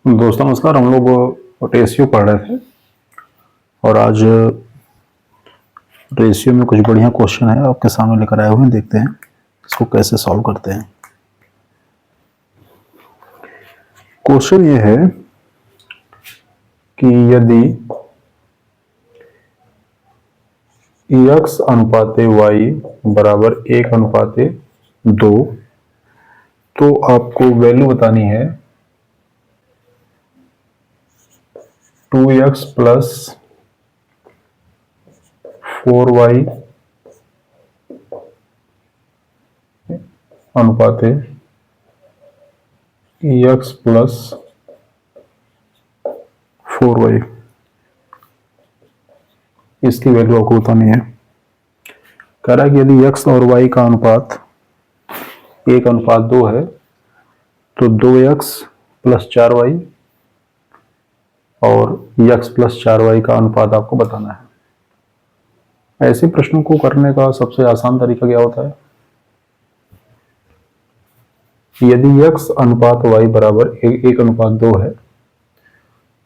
दोस्तों नमस्कार। हम लोग रेशियो पढ़ रहे थे और आज रेशियो में कुछ बढ़िया क्वेश्चन है आपके सामने लेकर आए हुए हैं। देखते हैं इसको कैसे सॉल्व करते हैं। क्वेश्चन ये है कि यदि x अनुपाते y बराबर 1:2 तो आपको वैल्यू बतानी है 2x plus 4y अनुपाते x plus 4y, इसकी वैल्यू आपको बतानी है। कह रहा है कि यदि x और y का अनुपात 1:2 है तो 2x प्लस 4y और x प्लस 4y का अनुपात आपको बताना है। ऐसे प्रश्नों को करने का सबसे आसान तरीका क्या होता है? यदि x अनुपात y बराबर 1:2 है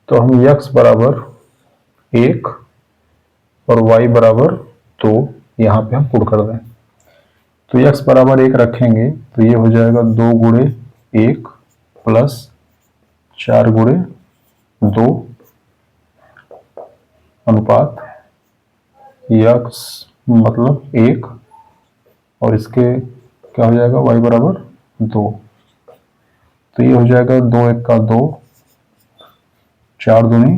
तो हम x बराबर 1 और y बराबर 2 यहाँ पे हम पुट कर दें। तो x बराबर 1 रखेंगे तो ये हो जाएगा 2 गुणे 1 प्लस 4 गुणे 2 अनुपात x मतलब 1 और इसके क्या हो जाएगा y बराबर 2। तो ये हो जाएगा 2 1 का 2, 4 दूनी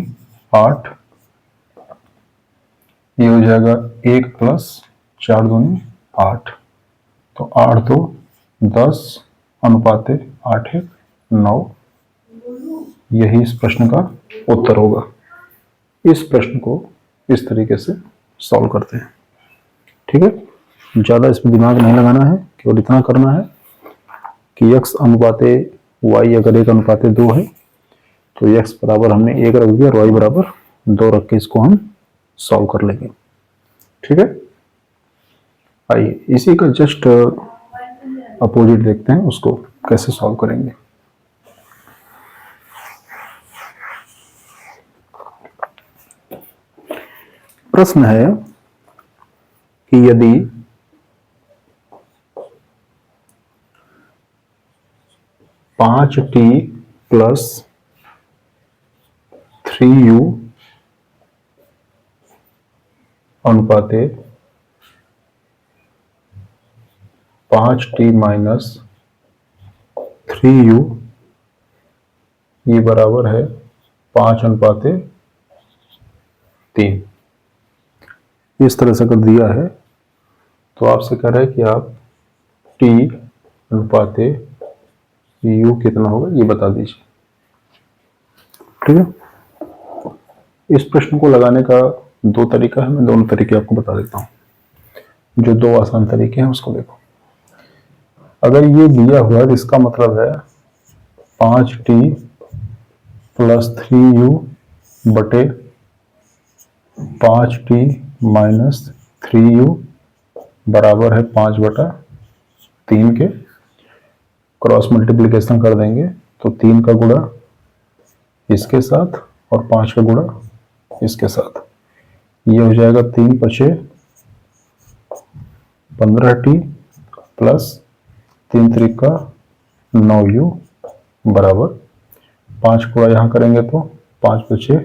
8, ये हो जाएगा 1 प्लस 4 दूनी 8, तो 8 2 10 अनुपाते 8 1 9। यही इस प्रश्न का उत्तर होगा। इस प्रश्न को इस तरीके से सॉल्व करते हैं। ठीक है, ज़्यादा इसमें दिमाग नहीं लगाना है, केवल इतना करना है कि x अनुपाते y अगर 1:2 है तो x बराबर हमने 1 रख दिया और y बराबर 2 रख के इसको हम सॉल्व कर लेंगे। ठीक है, आइए इसी का जस्ट अपोजिट देखते हैं, उसको कैसे सॉल्व करेंगे। प्रश्न है कि यदि पांच T plus 3u अनुपाते 5t minus 3u ये बराबर है 5:3। इस तरह से अगर दिया है तो आपसे कह रहा है कि आप t अनुपाते u कितना होगा ये बता दीजिए। ठीक है, इस प्रश्न को लगाने का दो तरीका है, मैं दोनों तरीके आपको बता देता हूँ। जो दो आसान तरीके हैं उसको देखो। अगर ये दिया हुआ है तो इसका मतलब है 5t प्लस 3u बटे 5t माइनस 3u बराबर है 5/3 के। क्रॉस मल्टीप्लिकेशन कर देंगे तो 3 का गुणा इसके साथ और 5 का गुणा इसके साथ, ये हो जाएगा 3 × 15t प्लस 3 × 3 = 9u बराबर 5 गुणा यहाँ करेंगे तो 5 × 6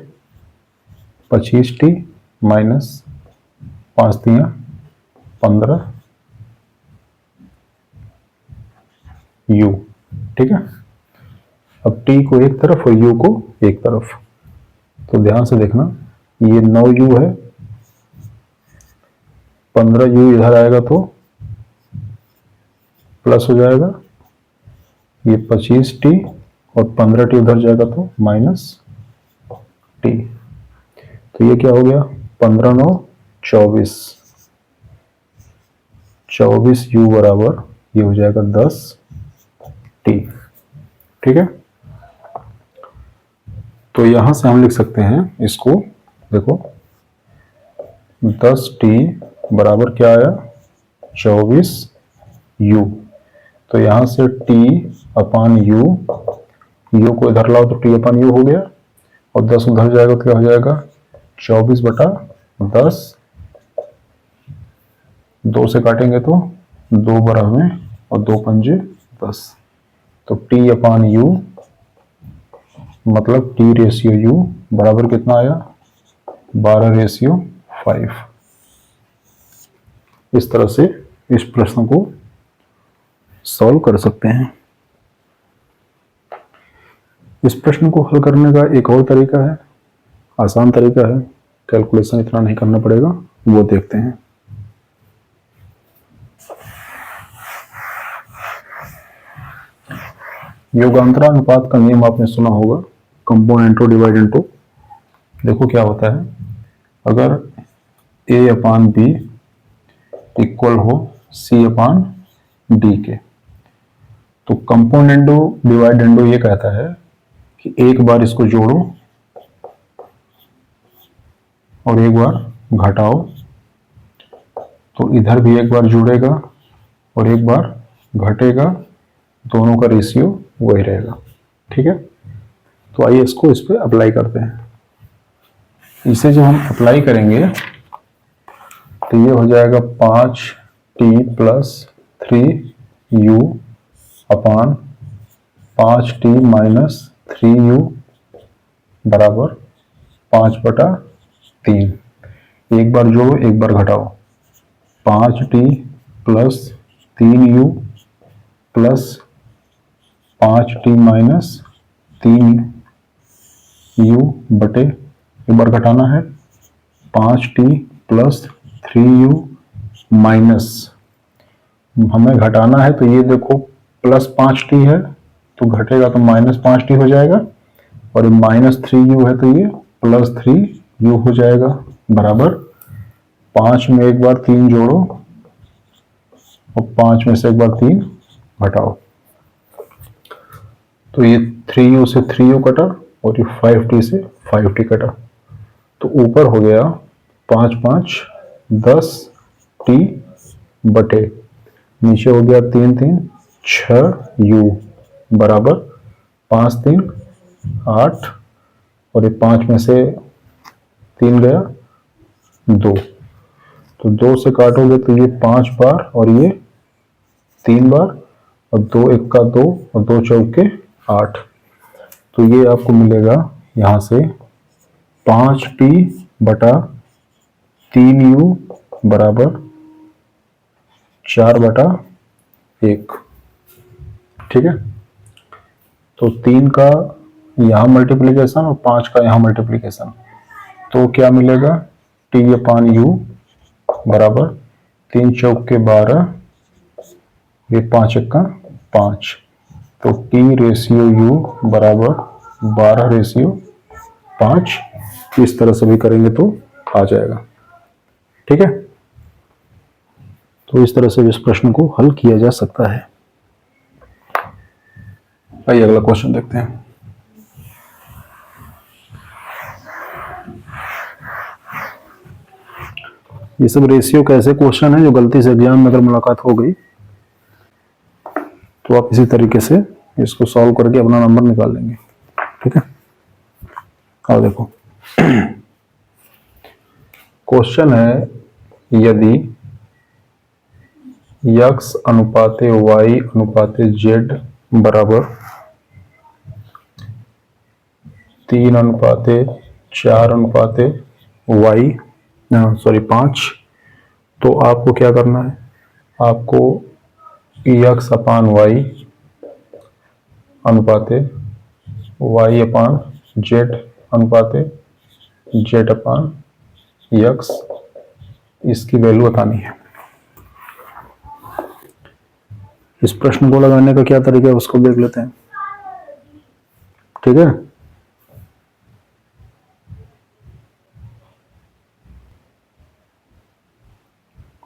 = 25t माइनस 5 × 3 = 15u। ठीक है, अब t को एक तरफ और u को एक तरफ, तो ध्यान से देखना, ये 9u है, 15u इधर आएगा तो प्लस हो जाएगा, ये 25t और 15t उधर जाएगा तो माइनस t। तो ये क्या हो गया, 15 9 24, 24u बराबर ये हो जाएगा 10t। ठीक है, तो यहां से हम लिख सकते हैं इसको, देखो 10t बराबर क्या आया 24u, तो यहां से t/u यू को इधर लाओ तो t/u हो गया, और 10 उधर जाएगा तो क्या हो जाएगा 24/10, 2 से काटेंगे तो 2 12 और 2 पंजे 10, तो t/u मतलब t/u बराबर कितना आया 12/5। इस तरह से इस प्रश्न को सॉल्व कर सकते हैं। इस प्रश्न को हल करने का एक और तरीका है, आसान तरीका है, कैलकुलेशन इतना नहीं करना पड़ेगा, वो देखते हैं। योगांतरानुपात का नियम आपने सुना होगा, कंपोनेंटो डिवाइड इनटू। देखो क्या होता है, अगर a/b इक्वल हो c/d के, तो कंपोनेंटो डिवाइड इनटू ये कहता है कि एक बार इसको जोड़ो और एक बार घटाओ, तो इधर भी एक बार जुड़ेगा और एक बार घटेगा, दोनों का रेशियो वही रहेगा। ठीक है, तो आइए इसको इस पे अप्लाई करते हैं। इसे जब हम अप्लाई करेंगे तो ये हो जाएगा 5t + 3u अपान 5t - 3u बराबर 5/3। एक बार जोड़ो एक बार घटाओ, 5t + 3u plus 5t - 3u बटे, एक बार घटाना है, 5t + 3u माइनस, हमें घटाना है तो ये देखो प्लस 5t है तो घटेगा तो -5t हो जाएगा, और ये -3u है तो ये +3u हो जाएगा, बराबर 5 में एक बार 3 जोड़ो और 5 में से एक बार 3 घटाओ, तो ये 3u से 3u कटा और ये 5t से 5t कटा, तो ऊपर हो गया 5 5 10t बटे, नीचे हो गया 3 3 6u बराबर 5 3 8, और ये 5 में से 3 गया 2, तो 2 से काटोगे तो ये 5 बार और ये 3 बार, और 2 1 का 2 और 2 चौके 8, तो ये आपको मिलेगा यहाँ से 5t बटा 3u बराबर 4/1। ठीक है, तो 3 का यहाँ मल्टीप्लीकेशन और 5 का यहाँ मल्टीप्लीकेशन, तो क्या मिलेगा t/u बराबर 3 चौके 12, ये 5 1 का 5, तो t/u बराबर 12/5। इस तरह से भी करेंगे तो आ जाएगा। ठीक है, तो इस तरह से इस प्रश्न को हल किया जा सकता है। आइए अगला क्वेश्चन देखते हैं। ये सब रेशियो कैसे क्वेश्चन है जो गलती से एग्जाम में अगर मुलाकात हो गई तो आप इसी तरीके से इसको सॉल्व करके अपना नंबर निकाल लेंगे। ठीक है, और देखो क्वेश्चन है, यदि x अनुपाते y अनुपाते z बराबर 3:4:y 5, तो आपको क्या करना है, आपको x/y अनुपाते y/z अनुपाते z/x इसकी वैल्यू बतानी है। इस प्रश्न को लगाने का क्या तरीका है उसको देख लेते हैं। ठीक है,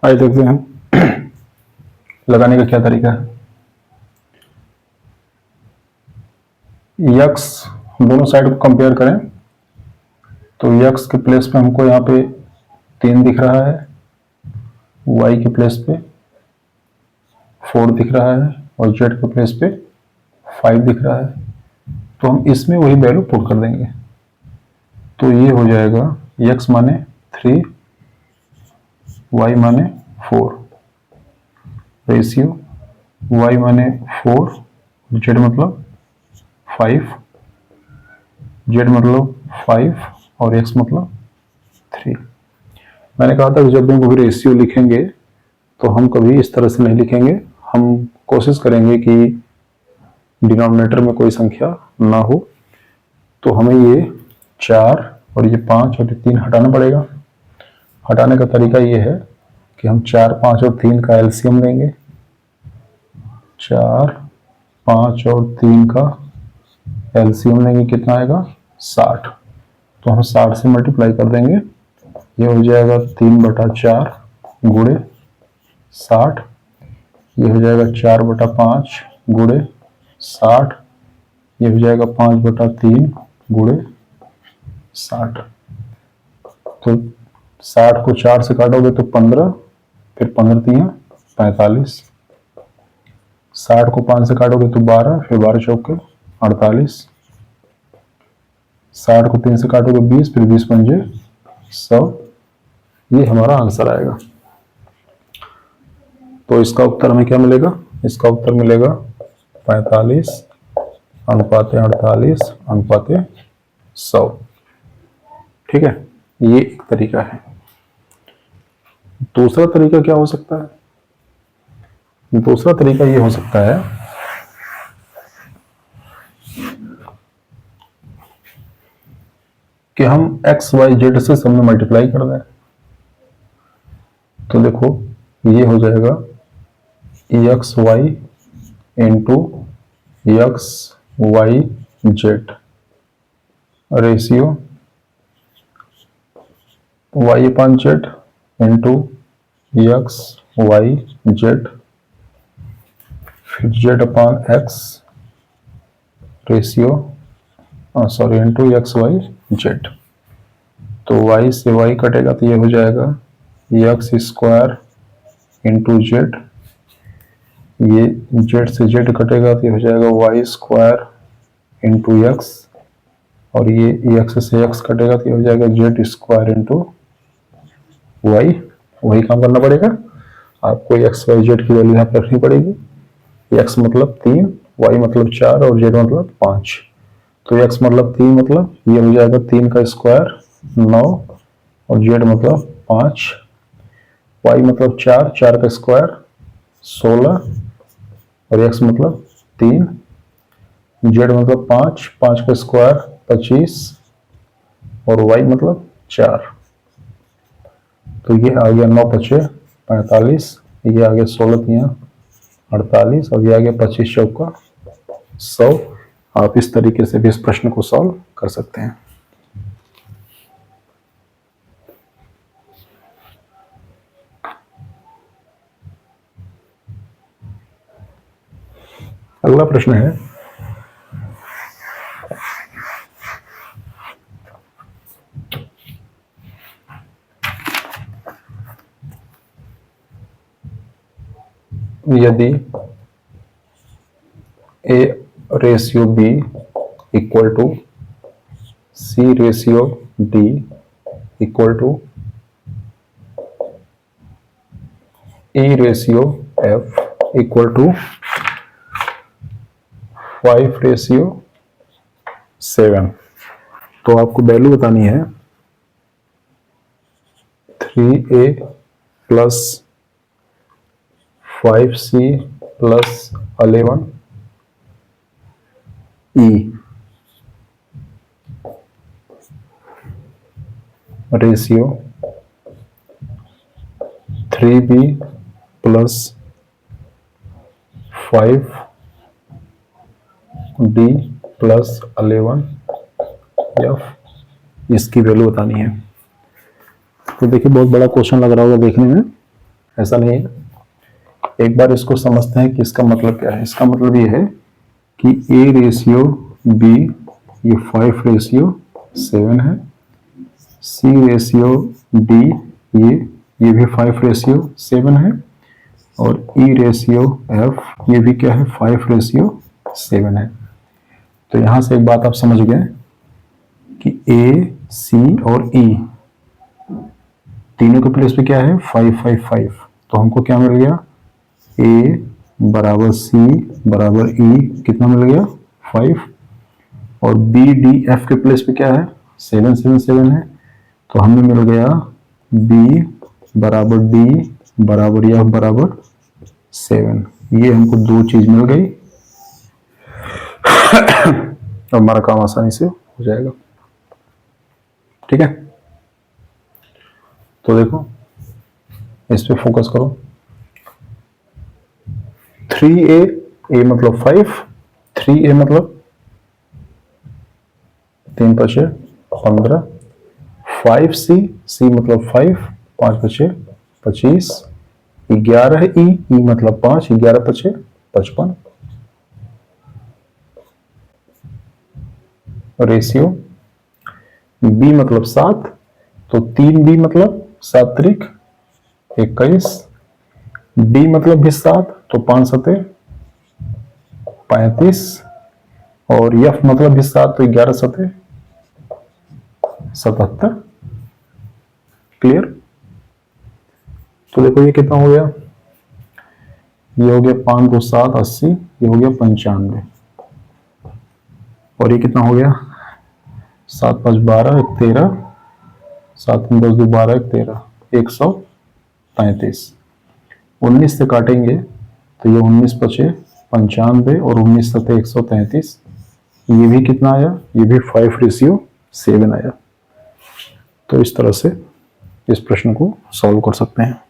आइए देखते हैं लगाने का क्या तरीका है। x दोनों साइड को कंपेयर करें तो x के प्लेस पे हमको यहाँ पे 3 दिख रहा है, y के प्लेस पे 4 दिख रहा है और z के प्लेस पे 5 दिख रहा है। तो हम इसमें वही वैल्यू पुट कर देंगे। तो ये हो जाएगा x माने 3, y माने 4, रेशियो y माने 4, z मतलब 5, z मतलब 5 और x मतलब 3। मैंने कहा था कि जब हम कभी रेशियो लिखेंगे तो हम कभी इस तरह से नहीं लिखेंगे, हम कोशिश करेंगे कि डिनोमिनेटर में कोई संख्या ना हो। तो हमें ये 4 और ये 5 और ये 3 हटाना पड़ेगा। हटाने का तरीका ये है कि हम 4, 5 और 3 का एलसीएम लेंगे। 4, 5 और 3 का एलसीएम लेंगे, कितना आएगा 60। तो हम 60 से मल्टीप्लाई कर देंगे, ये हो जाएगा 3/4 गुणे 60, ये हो जाएगा 4/5 गुणे 60, ये हो जाएगा 5/3 गुणे 60। तो 60 को 4 से काटोगे तो 15, फिर 15 3 45, 60 को 5 से काटोगे तो 12, फिर 12 चौके 48, 60 को 3 से काटोगे 20, फिर 20 पंजे 100। ये हमारा आंसर आएगा। तो इसका उत्तर हमें क्या मिलेगा? इसका उत्तर मिलेगा 45 अनुपाते 48 अनुपाते 100। ठीक है, ये एक तरीका है। दूसरा तरीका क्या हो सकता है? दूसरा तरीका ये हो सकता है कि हम x y z से सब में मल्टीप्लाई कर दें। तो देखो ये हो जाएगा X Y into X Y Z, ratio Y upon Z into X Y Z, फिर Z upon X, ratio sorry into X Y Z. तो y से y कटेगा तो ये हो जाएगा एक्स स्क्वायर इंटू जेड, ये z से z कटेगा तो ये हो जाएगा वाई स्क्वायर इंटू एक्स, और ये x से x कटेगा तो ये हो जाएगा जेड स्क्वायर इंटू वाई। वही काम करना पड़ेगा आपको, एक्स वाई जेड की वैल्यू यहाँ पर रखनी पड़ेगी। x मतलब 3, y मतलब 4 और z मतलब 5। तो x मतलब 3 मतलब ये हो जाएगा 3 का स्क्वायर 9 और z मतलब 5, y मतलब 4, 4 का स्क्वायर 16 और x मतलब 3, z मतलब 5, 5 का स्क्वायर 25 और y मतलब 4। तो ये आ गया 9 5 45, ये आ गया 16 3 48 और ये आ गया 25 चौका 100। आप इस तरीके से भी इस प्रश्न को सॉल्व कर सकते हैं। अगला प्रश्न है यदि a ratio b equal to c ratio d equal to e ratio f equal to 5 ratio 7, तो आपको वैल्यू बतानी है 3a plus 5c plus 11 e ratio 3b plus 5d plus 11 f, इसकी वैल्यू बतानी है। तो देखिए बहुत बड़ा क्वेश्चन लग रहा होगा देखने में, ऐसा नहीं है। एक बार इसको समझते हैं कि इसका मतलब क्या है। इसका मतलब ये है कि a रेशियो b ये 5 रेशियो 7 है, c रेशियो d ये भी 5 रेशियो 7 है, और e रेशियो f ये भी क्या है 5 रेशियो 7 है। तो यहां से एक बात आप समझ गए कि ए, सी और ई तीनों के प्लेस पे क्या है 5 5 5। तो हमको क्या मिल गया, ए बराबर सी बराबर ई कितना मिल गया 5, और बी डी एफ के प्लेस पे क्या है 7 7 7 है। तो हमें मिल गया बी बराबर डी बराबर एफ बराबर 7। ये हमको दो चीज मिल गई। अब हमारा काम आसानी से हो जाएगा। ठीक है, तो देखो इस पे फोकस करो। 3a, a मतलब 5, 3a मतलब 3 5 15, 5c, c मतलब 5, 5 5 25, 11e, e मतलब 5, 11 5 55। रेशियो b मतलब 7, तो 3b मतलब 7 त्रिक 21, d मतलब भी 7, तो 5 सते 35, और f मतलब भी 7, तो 11 सते 77। क्लियर। तो देखो ये कितना हो गया, ये हो गया 5 2 7 80, ये हो गया 95, और ये कितना हो गया 7 5 12 13, 7 10 2 12 13, 135। 19 से काटेंगे तो ये 19 पचे 95 और 19 सते 133। ये भी कितना आया, ये भी 5:7 आया। तो इस तरह से इस प्रश्न को सॉल्व कर सकते हैं।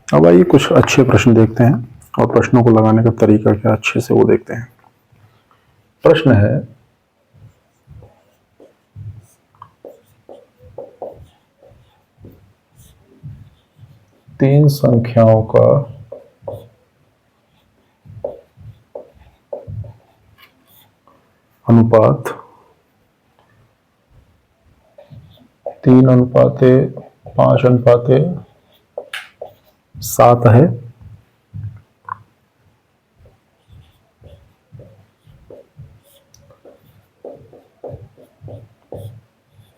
अब आइए कुछ अच्छे प्रश्न देखते हैं और प्रश्नों को लगाने का तरीका क्या अच्छे से वो देखते हैं। प्रश्न है, तीन संख्याओं का अनुपात 3:5:7 है।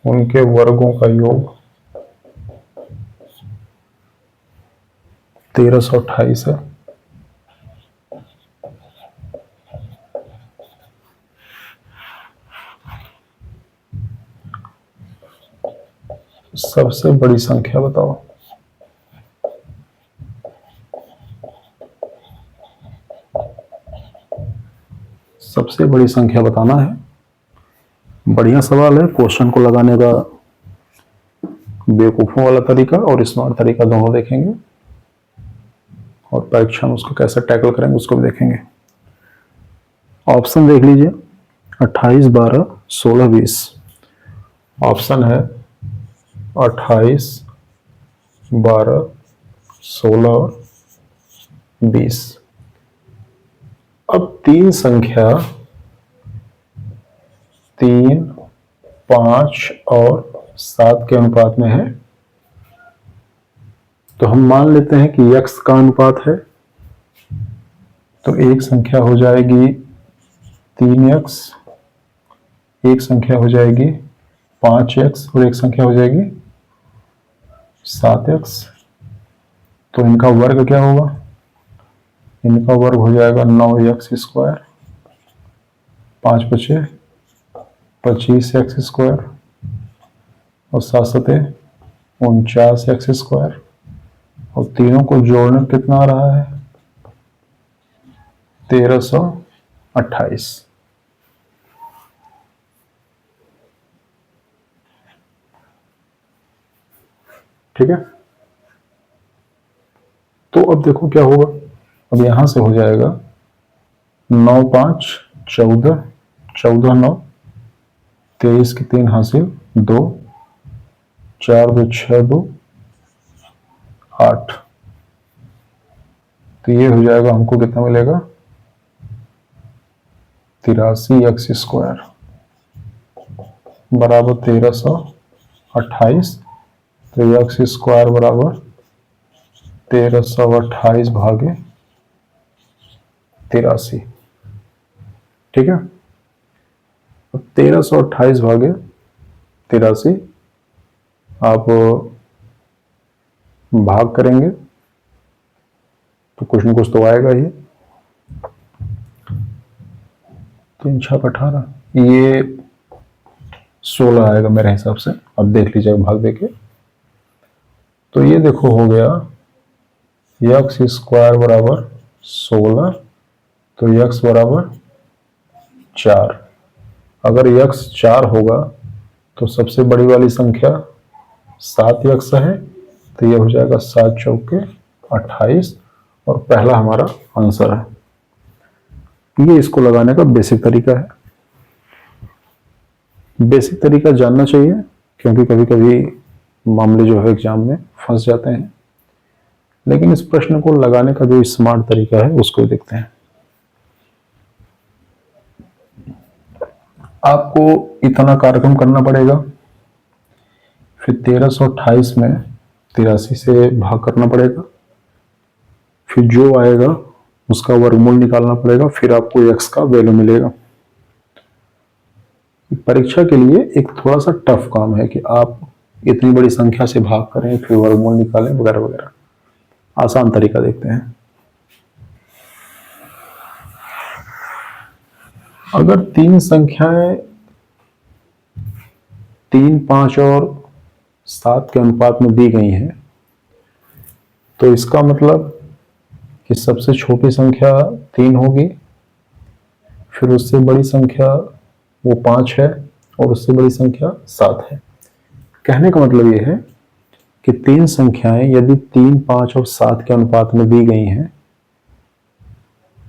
उनके वर्गों का योग 1328 है। सबसे बड़ी संख्या बताओ। सबसे बड़ी संख्या बताना है। बढ़िया सवाल है। क्वेश्चन को लगाने का बेवकूफों वाला तरीका और स्मार्ट तरीका दोनों देखेंगे, और परीक्षा में उसको कैसे टैकल करेंगे उसको भी देखेंगे। ऑप्शन देख लीजिए, 28 12 16 20। ऑप्शन है 28 12 16 और 20। अब तीन संख्या 3 5 और 7 के अनुपात में है, तो हम मान लेते हैं कि x का अनुपात है, तो एक संख्या हो जाएगी 3x, एक संख्या हो जाएगी 5x और एक संख्या हो जाएगी 7x। तो इनका वर्ग क्या होगा, इनका वर्ग हो जाएगा 9x², 5 5 25x², और 7 7 49x², और तीनों को जोड़ने कितना आ रहा है 1328। ठीक है, तो अब देखो क्या होगा। अब यहां से हो जाएगा 9 5 14, 14 9 23 की 3 हासिल 2, 4 2 6 2 8। तो ये हो जाएगा, हमको कितना मिलेगा 83x² बराबर 1328। तो x² बराबर 1328 भागे 83। ठीक है, तो 1328 भागे 83 आप भाग करेंगे तो कुछ न कुछ तो आएगा ही। 3 6 18, ये 16 आएगा मेरे हिसाब से। अब देख लीजिएगा भाग देके। तो ये देखो हो गया x² बराबर 16, तो x बराबर 4। अगर x 4 होगा तो सबसे बड़ी वाली संख्या 7x है, तो ये हो जाएगा 7 चौके 28, और पहला हमारा आंसर है। ये इसको लगाने का बेसिक तरीका है। बेसिक तरीका जानना चाहिए, क्योंकि कभी कभी मामले जो है एग्जाम में फंस जाते हैं। लेकिन इस प्रश्न को लगाने का जो स्मार्ट तरीका है उसको देखते हैं। आपको इतना कार्यक्रम करना पड़ेगा, फिर 1328 में 83 से भाग करना पड़ेगा, फिर जो आएगा उसका वर्गमूल निकालना पड़ेगा, फिर आपको x का वैल्यू मिलेगा। परीक्षा के लिए एक थोड़ा सा टफ काम है कि आप इतनी बड़ी संख्या से भाग करें, फिर वर्गमूल निकालें वगैरह वगैरह। आसान तरीका देखते हैं। अगर 3 संख्याएं 3 5 और 7 के अनुपात में दी गई हैं, तो इसका मतलब कि सबसे छोटी संख्या 3 होगी, फिर उससे बड़ी संख्या वो 5 है, और उससे बड़ी संख्या 7 है। कहने का मतलब ये है कि 3 संख्याएं यदि 3 5 और 7 के अनुपात में दी गई हैं,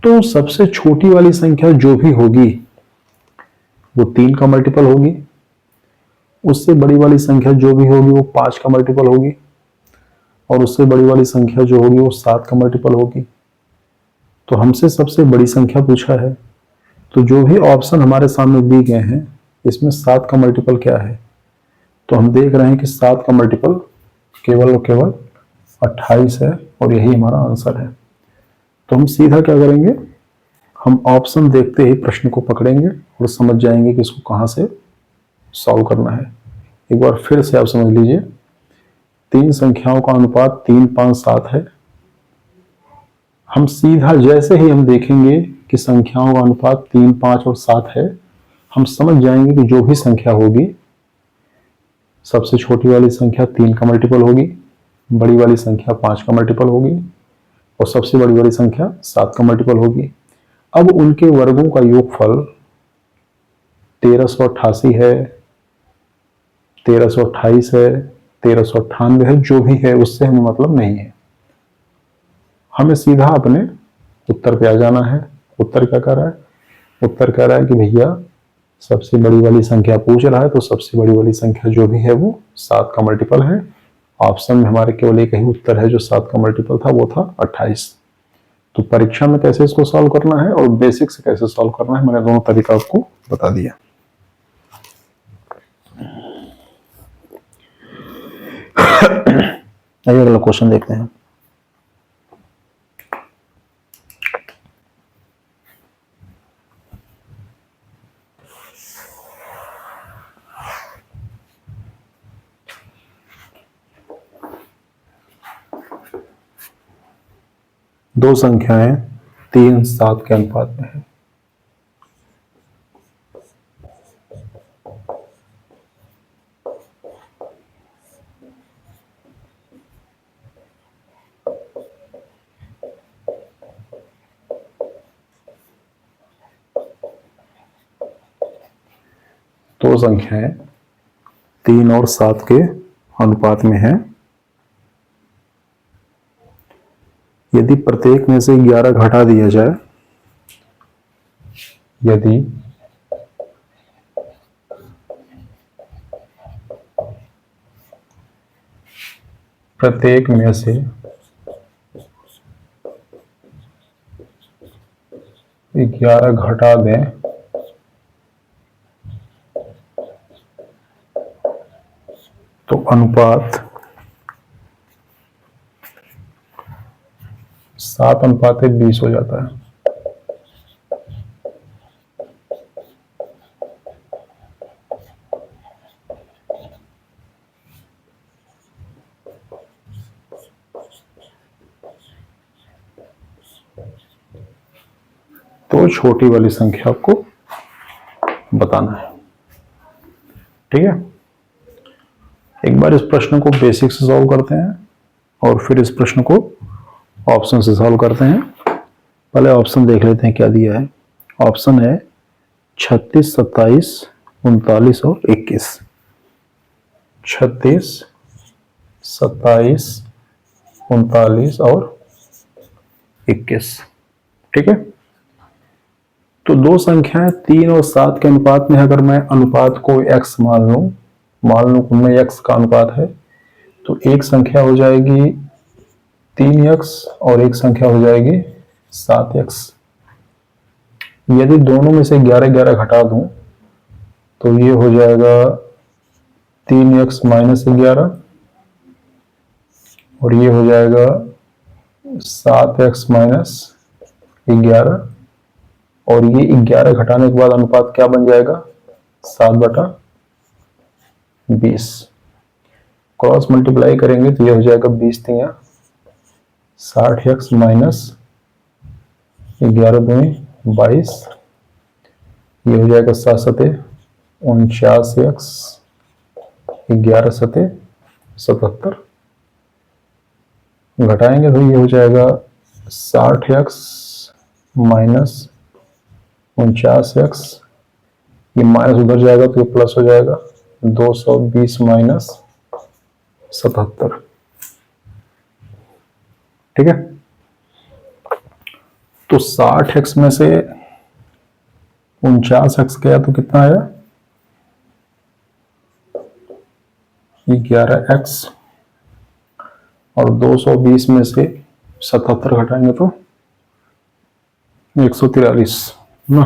तो सबसे छोटी वाली संख्या जो भी होगी वो 3 का मल्टीपल होगी, उससे बड़ी वाली संख्या जो भी होगी वो 5 का मल्टीपल होगी, और उससे बड़ी वाली संख्या जो होगी वो 7 का मल्टीपल होगी। तो हमसे सबसे बड़ी संख्या पूछा है, तो जो भी ऑप्शन हमारे सामने दिए गए हैं इसमें 7 का मल्टीपल क्या है, तो हम देख रहे हैं कि 7 का मल्टीपल केवल और केवल 28 है, और यही हमारा आंसर है। तो हम सीधा क्या करेंगे, हम ऑप्शन देखते ही प्रश्न को पकड़ेंगे और समझ जाएंगे कि इसको कहाँ से सॉल्व करना है। एक बार फिर से आप समझ लीजिए, 3 संख्याओं का अनुपात 3 5 7 है। हम सीधा जैसे ही हम देखेंगे कि संख्याओं का अनुपात 3 5 और 7 है, हम समझ जाएंगे कि जो भी संख्या होगी सबसे छोटी वाली संख्या 3 का मल्टीपल होगी, बड़ी वाली संख्या 5 का मल्टीपल होगी, और सबसे बड़ी वाली संख्या 7 का मल्टीपल होगी। अब उनके वर्गों का योगफल 1388 है, 1328 है, 1398 है, जो भी है उससे हमें मतलब नहीं है। हमें सीधा अपने उत्तर पे आ जाना है। उत्तर क्या कह रहा है, उत्तर कह रहा है कि भैया सबसे बड़ी वाली संख्या पूछ रहा है, तो सबसे बड़ी वाली संख्या जो भी है वो 7 का मल्टीपल है। ऑप्शन में हमारे केवल एक ही उत्तर है जो 7 का मल्टीपल था, वो था 28। तो परीक्षा में कैसे इसको सॉल्व करना है और बेसिक से कैसे सॉल्व करना है, मैंने दोनों तरीका आपको बता दिया। आइए अगला क्वेश्चन देखते हैं। दो संख्याएं 3 7 के अनुपात में है। दो संख्याएं 3 और 7 के अनुपात में है। यदि प्रत्येक में से 11 घटा दिया जाए, यदि प्रत्येक में से 11 घटा दें तो अनुपात 7:20 हो जाता है। तो छोटी वाली संख्या आपको बताना है, ठीक है। एक बार इस प्रश्न को बेसिक से सॉल्व करते हैं और फिर इस प्रश्न को ऑप्शन से सॉल्व करते हैं। पहले ऑप्शन देख लेते हैं क्या दिया है। ऑप्शन है 36, 27, 39 और 21। 36, 27, 39 और 21, ठीक है। तो दो संख्याएं 3 और 7 के अनुपात में, अगर मैं अनुपात को x मान लूं उनमें x का अनुपात है, तो एक संख्या हो जाएगी 3x और एक संख्या हो जाएगी 7x। यदि दोनों में से 11 घटा दूं तो ये हो जाएगा 3x - 11 और ये हो जाएगा 7x - 11 और ये 11 घटाने के बाद अनुपात क्या बन जाएगा 7/20। क्रॉस मल्टीप्लाई करेंगे तो ये हो जाएगा 20 × 60x - 11 × 22। ये हो जाएगा 7 × 49x 11 × 77। घटाएंगे तो ये हो जाएगा 60x - 49x, ये माइनस उधर जाएगा तो ये प्लस हो जाएगा 220 - 77, ठीक है। तो 60x में से 49x गया तो कितना आया 11x और 220 में से 77 घटाएंगे तो 143 ना,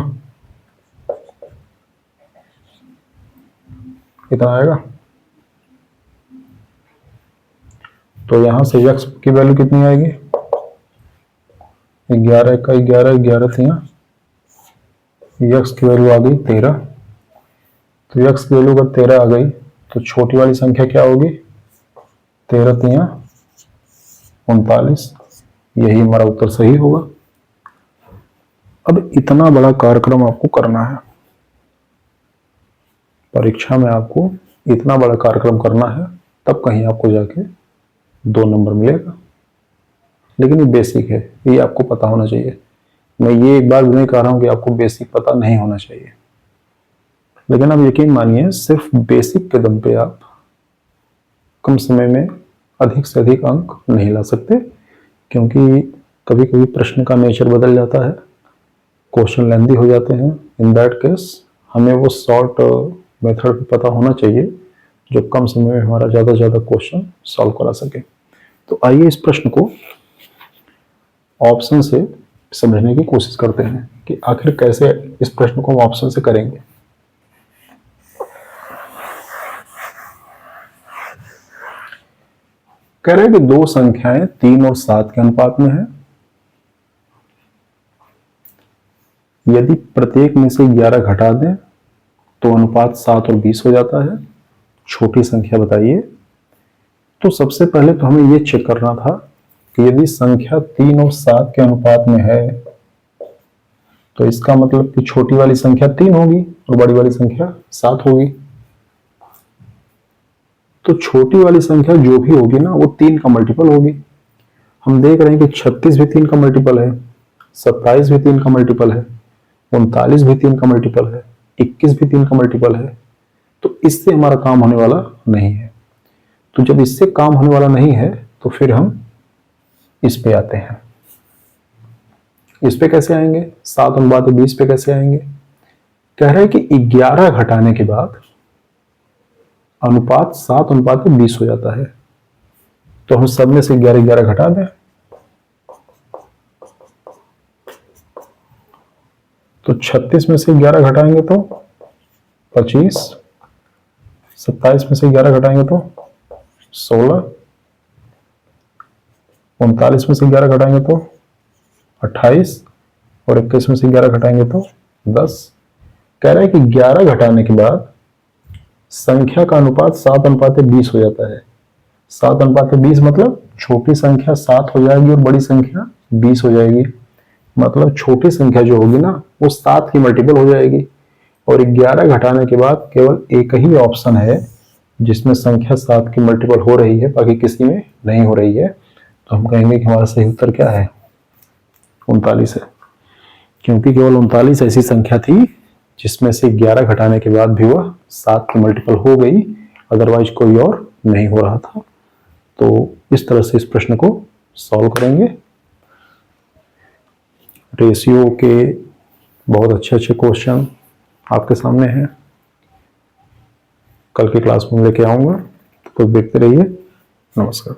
कितना आएगा। तो यहां से x की वैल्यू कितनी आएगी 11 का 11, 11 थी, x की वैल्यू आ गई 13। तो x की वैल्यू अगर 13 आ गई तो छोटी वाली संख्या क्या होगी 13 × 39। यही हमारा उत्तर सही होगा। अब इतना बड़ा कार्यक्रम आपको करना है, परीक्षा में आपको इतना बड़ा कार्यक्रम करना है, तब कहीं आपको जाके 2 नंबर मिलेगा। लेकिन ये बेसिक है, ये आपको पता होना चाहिए। मैं ये एक बार भी नहीं कह रहा हूं कि आपको बेसिक पता नहीं होना चाहिए, लेकिन आप यकीन मानिए सिर्फ बेसिक के दम पे आप कम समय में अधिक से अधिक अंक नहीं ला सकते, क्योंकि कभी कभी प्रश्न का नेचर बदल जाता है, क्वेश्चन लेंदी हो जाते हैं। इन दैट केस हमें वो शॉर्ट मेथड पता होना चाहिए जो कम समय में हमारा ज़्यादा से ज़्यादा क्वेश्चन सॉल्व करा सके। तो आइए इस प्रश्न को ऑप्शन से समझने की कोशिश करते हैं कि आखिर कैसे इस प्रश्न को हम ऑप्शन से करेंगे। कह रहे हैं कि दो संख्याएं 3 और 7 के अनुपात में है। यदि प्रत्येक में से 11 घटा दें तो अनुपात 7 और 20 हो जाता है। छोटी संख्या बताइए। तो सबसे पहले तो हमें यह चेक करना था कि यदि संख्या 3 और 7 के अनुपात में है तो इसका मतलब कि छोटी वाली संख्या 3 होगी और बड़ी वाली संख्या 7 होगी। तो छोटी वाली संख्या जो भी होगी ना वो 3 का मल्टीपल होगी। हम देख रहे हैं कि 36 भी 3 का मल्टीपल है, 27 भी 3 का मल्टीपल है, 39 भी 3 का मल्टीपल है, 21 भी 3 का मल्टीपल है। तो इससे हमारा काम होने वाला नहीं है। तो जब इससे काम होने वाला नहीं है तो फिर हम इस पे आते हैं। इस पे कैसे आएंगे 7/20 पे कैसे आएंगे। कह रहे हैं कि 11 घटाने के बाद अनुपात 7/20 हो जाता है। तो हम सब में से 11 11 घटा दें, तो 36 में से 11 घटाएंगे तो 25, 27 में से 11 घटाएंगे तो 16, 39 में से 11 घटाएंगे तो 28 और 21 में से 11 घटाएंगे तो 10। कह रहा है कि 11 घटाने के बाद संख्या का अनुपात 7:20 हो जाता है। 7:20 मतलब छोटी संख्या 7 हो जाएगी और बड़ी संख्या 20 हो जाएगी। मतलब छोटी संख्या जो होगी ना वो 7 की मल्टीपल हो जाएगी। और 11 घटाने के बाद केवल एक ही ऑप्शन है जिसमें संख्या 7 की मल्टीपल हो रही है, बाकी किसी में नहीं हो रही है। तो हम कहेंगे कि हमारा सही उत्तर क्या है, 39 है, क्योंकि केवल 39 ऐसी संख्या थी जिसमें से 11 घटाने के बाद भी वह 7 की मल्टीपल हो गई, अदरवाइज कोई और नहीं हो रहा था। तो इस तरह से इस प्रश्न को सॉल्व करेंगे। रेशियो के बहुत अच्छे अच्छे क्वेश्चन आपके सामने हैं, कल की क्लास में लेके आऊंगा, तो देखते रहिए। नमस्कार।